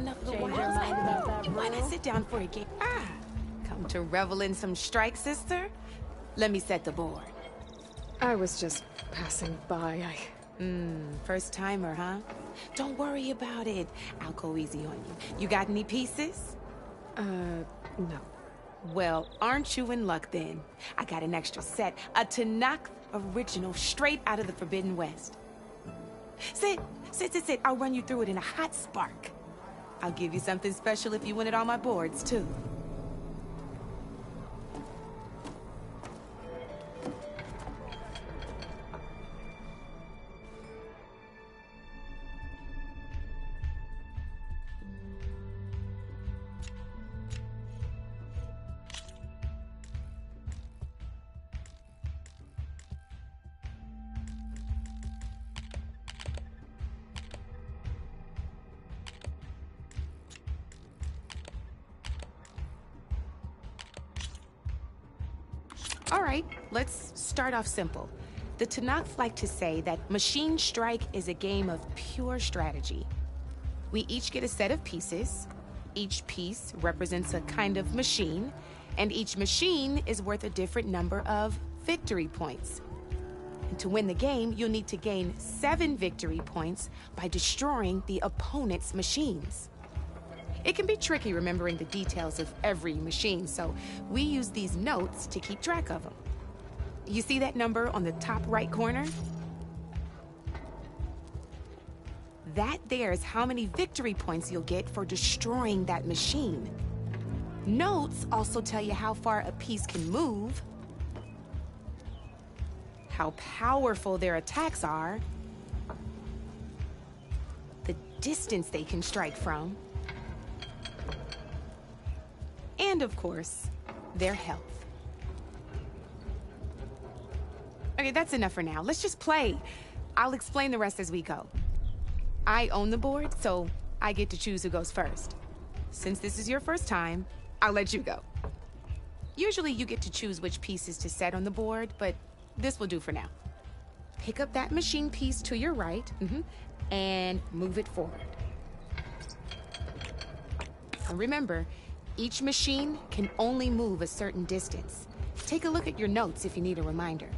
enough little Change while. your mind about that, Why not sit down for a game? Come to revel in some strike, sister? Let me set the board. I was just passing by. First timer, huh? Don't worry about it. I'll go easy on you. You got any pieces? No. Well, aren't you in luck then? I got an extra set, a Tanakh original straight out of the Forbidden West. Sit. I'll run you through it in a hot spark. I'll give you something special if you win it on my boards, too. All right, let's start off simple. The Tanakh like to say that Machine Strike is a game of pure strategy. We each get a set of pieces. Each piece represents a kind of machine, and each machine is worth a different number of victory points. And to win the game, you'll need to gain 7 victory points by destroying the opponent's machines. It can be tricky remembering the details of every machine, so we use these notes to keep track of them. You see that number on the top right corner? That there is how many victory points you'll get for destroying that machine. Notes also tell you how far a piece can move, how powerful their attacks are, the distance they can strike from, and of course, their health. Okay, that's enough for now. Let's just play. I'll explain the rest as we go. I own the board, so I get to choose who goes first. Since this is your first time, I'll let you go. Usually you get to choose which pieces to set on the board, but this will do for now. Pick up that machine piece to your right, and move it forward. And remember, each machine can only move a certain distance. Take a look at your notes if you need a reminder.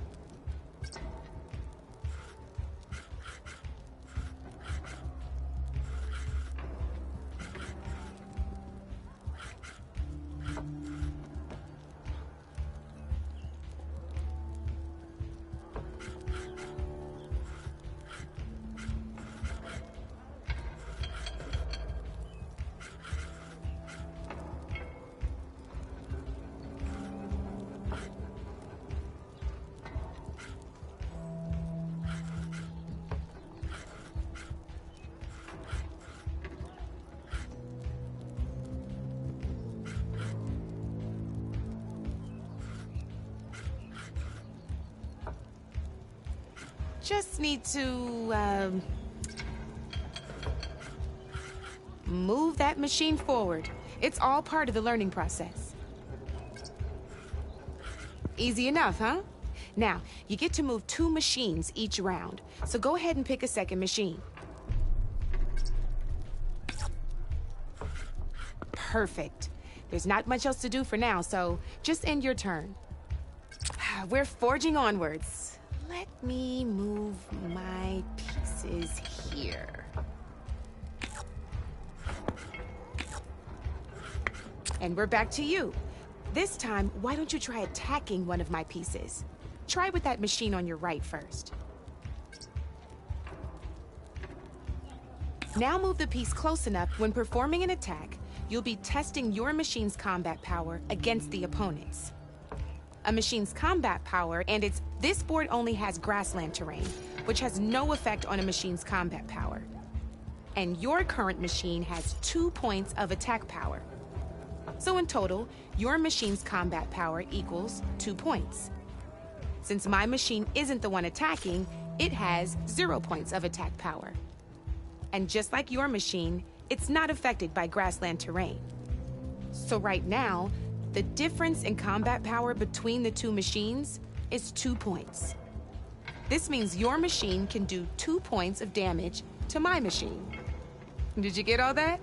Just need to, move that machine forward. It's all part of the learning process. Easy enough, huh? Now, you get to move 2 machines each round, so go ahead and pick a second machine. Perfect. There's not much else to do for now, so just end your turn. We're forging onwards. Let me move my pieces here. And we're back to you. This time, why don't you try attacking one of my pieces? Try with that machine on your right first. Now move the piece close enough when performing an attack, you'll be testing your machine's combat power against the opponent's. A machine's combat power, and this board only has grassland terrain, which has no effect on a machine's combat power. And your current machine has 2 points of attack power. So in total, your machine's combat power equals 2 points. Since my machine isn't the one attacking, it has 0 points of attack power. And just like your machine, it's not affected by grassland terrain. So right now, the difference in combat power between the 2 machines is 2 points. This means your machine can do 2 points of damage to my machine. Did you get all that?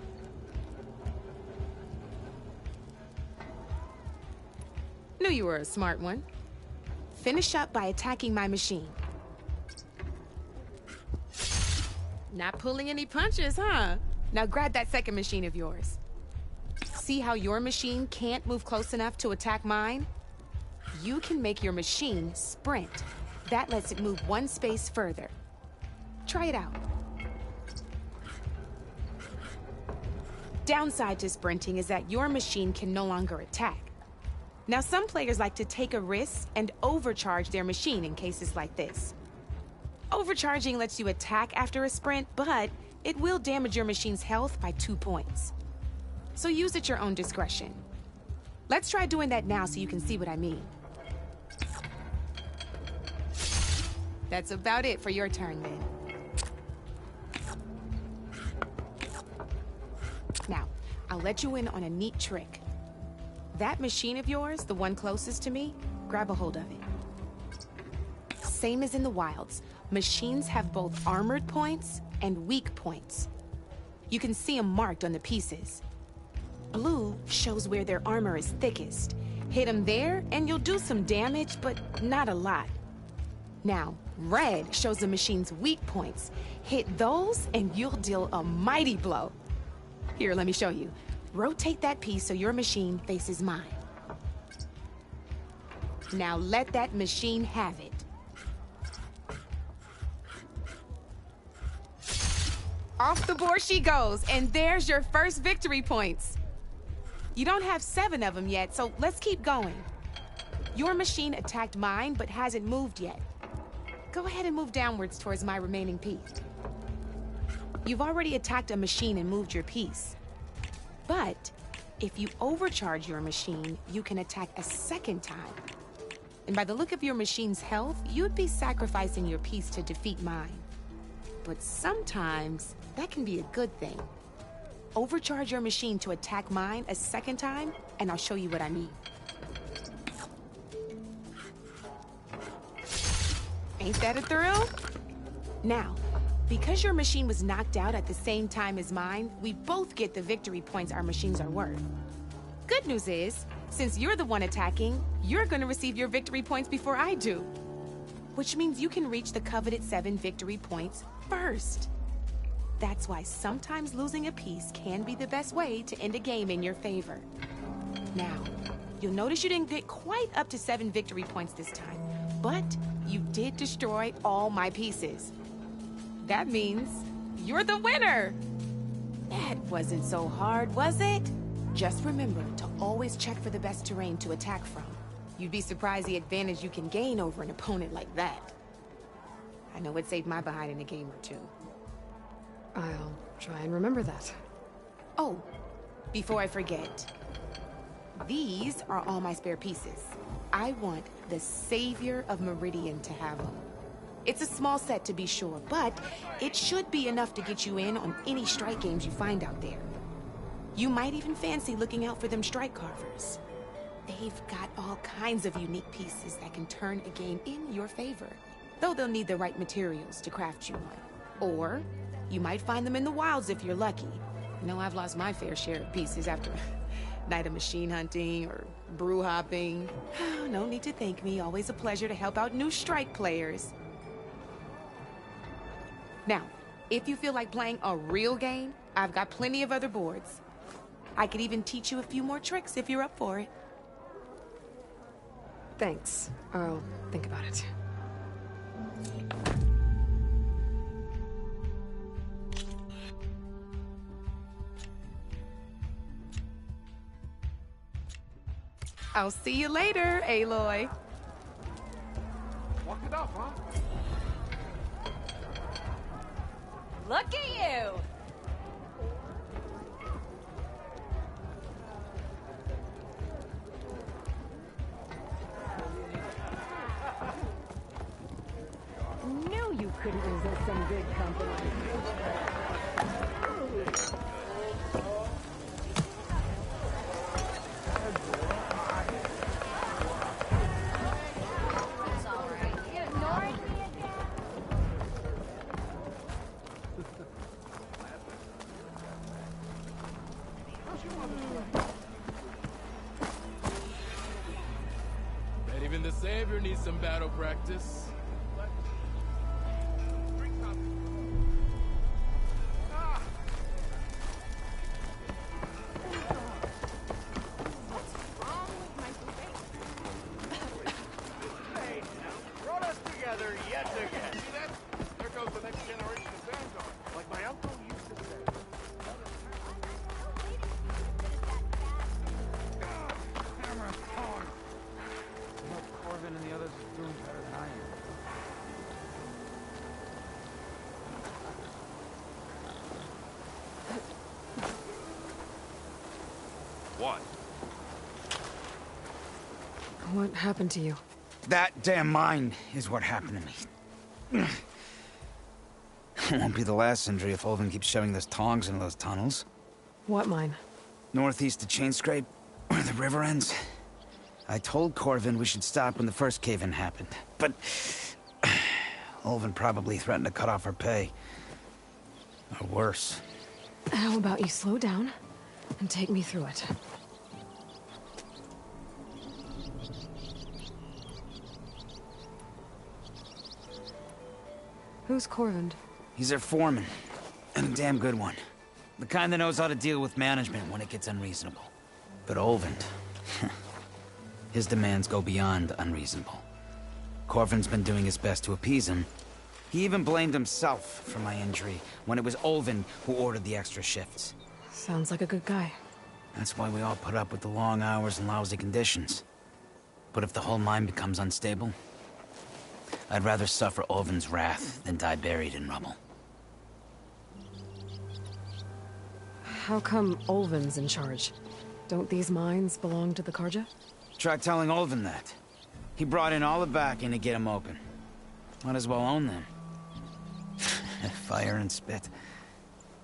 Knew you were a smart one. Finish up by attacking my machine. Not pulling any punches, huh? Now grab that second machine of yours. See how your machine can't move close enough to attack mine? You can make your machine sprint. That lets it move one space further. Try it out. Downside to sprinting is that your machine can no longer attack. Now, some players like to take a risk and overcharge their machine in cases like this. Overcharging lets you attack after a sprint, but it will damage your machine's health by 2 points. So use at your own discretion. Let's try doing that now so you can see what I mean. That's about it for your turn, then. Now, I'll let you in on a neat trick. That machine of yours, the one closest to me, grab a hold of it. Same as in the wilds, machines have both armored points and weak points. You can see them marked on the pieces. Blue shows where their armor is thickest. Hit them there and you'll do some damage, but not a lot. Now, red shows the machine's weak points. Hit those and you'll deal a mighty blow. Here, let me show you. Rotate that piece so your machine faces mine. Now let that machine have it. Off the board she goes, and there's your first victory points. You don't have 7 of them yet, so let's keep going. Your machine attacked mine, but hasn't moved yet. Go ahead and move downwards towards my remaining piece. You've already attacked a machine and moved your piece. But if you overcharge your machine, you can attack a second time. And by the look of your machine's health, you'd be sacrificing your piece to defeat mine. But sometimes that can be a good thing. Overcharge your machine to attack mine a second time, and I'll show you what I mean. Ain't that a thrill? Now, because your machine was knocked out at the same time as mine, we both get the victory points our machines are worth. Good news is, since you're the one attacking, you're gonna receive your victory points before I do. Which means you can reach the coveted 7 victory points first. That's why sometimes losing a piece can be the best way to end a game in your favor. Now, you'll notice you didn't get quite up to 7 victory points this time, but you did destroy all my pieces. That means you're the winner! That wasn't so hard, was it? Just remember to always check for the best terrain to attack from. You'd be surprised the advantage you can gain over an opponent like that. I know it saved my behind in a game or 2. I'll try and remember that. Oh, before I forget, these are all my spare pieces. I want the Savior of Meridian to have them. It's a small set to be sure, but it should be enough to get you in on any strike games you find out there. You might even fancy looking out for them strike carvers. They've got all kinds of unique pieces that can turn a game in your favor, though they'll need the right materials to craft you one. Or you might find them in the wilds if you're lucky. You know, I've lost my fair share of pieces after a night of machine hunting or brew hopping. No need to thank me. Always a pleasure to help out new strike players. Now, if you feel like playing a real game, I've got plenty of other boards. I could even teach you a few more tricks if you're up for it. Thanks. I'll think about it. I'll see you later, Aloy. Walk it up, huh? Look at you! Knew you couldn't resist some good company. Savior needs some battle practice. Brought us together yet again. See that? There goes the next generation of Vanguard. Like my uncle used to say. Camera on. I hope Corbin and the others are doing better than I am. What? What happened to you? That damn mine is what happened to me. It won't be the last injury if Olvin keeps shoving those tongs into those tunnels. What mine? Northeast of Chain Scrape, where the river ends. I told Corvin we should stop when the first cave-in happened, but Olvin probably threatened to cut off our pay. Or worse. How about you slow down and take me through it? Who's Corvind? He's their foreman, and a damn good one. The kind that knows how to deal with management when it gets unreasonable. But Olvind, his demands go beyond unreasonable. Corvin's been doing his best to appease him. He even blamed himself for my injury when it was Olvin who ordered the extra shifts. Sounds like a good guy. That's why we all put up with the long hours and lousy conditions. But if the whole mine becomes unstable, I'd rather suffer Olvin's wrath than die buried in rubble. How come Olvin's in charge? Don't these mines belong to the Karja? Try telling Olvin that. He brought in all the backing to get them open. Might as well own them. Fire and spit.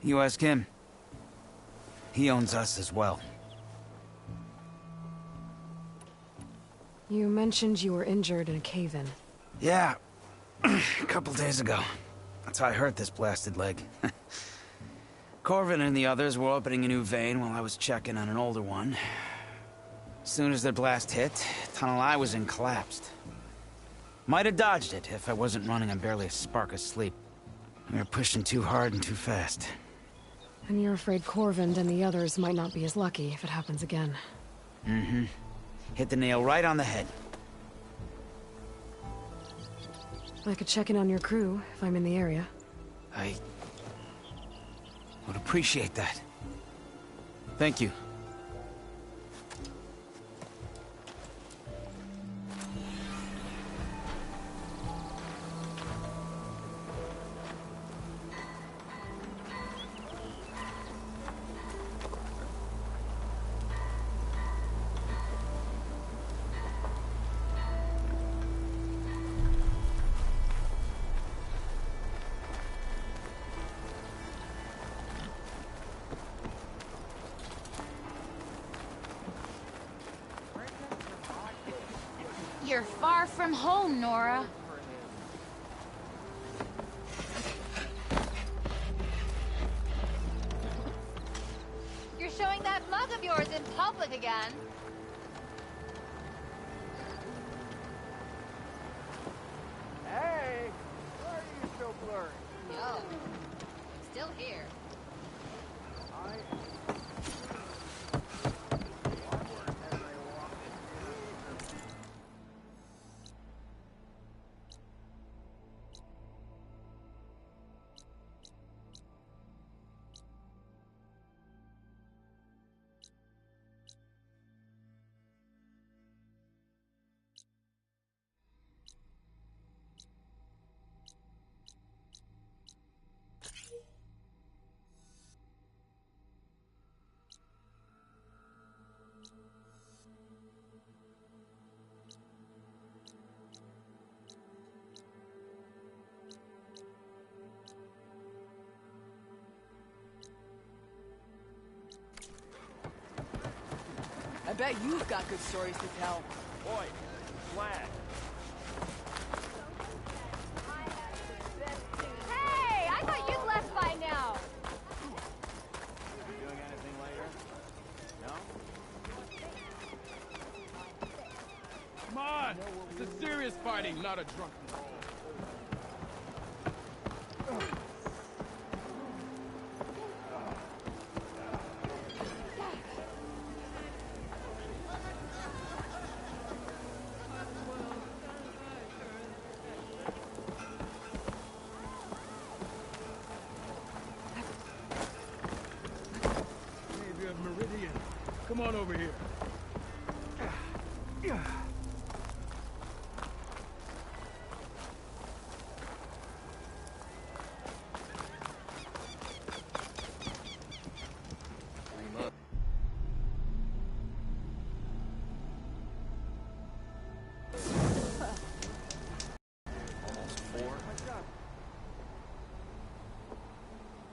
You ask him. He owns us as well. You mentioned you were injured in a cave-in. Yeah, a couple days ago. That's how I hurt this blasted leg. Corvin and the others were opening a new vein while I was checking on an older one. As soon as their blast hit, the tunnel I was in collapsed. Might have dodged it if I wasn't running on barely a spark of sleep. We were pushing too hard and too fast. And you're afraid Corvind and the others might not be as lucky if it happens again. Mm-hmm. Hit the nail right on the head. I could check in on your crew if I'm in the area. I would appreciate that. Thank you. You're far from home, Nora. You're showing that mug of yours in public again. Hey! Why are you so blurry? No. Still here. I bet you've got good stories to tell. Boy, flag. Hey, I thought you'd left by now. Doing anything later? No? Come on! It's a wedding, not a drunken brawl. Hey, you have Meridian. Come on over here.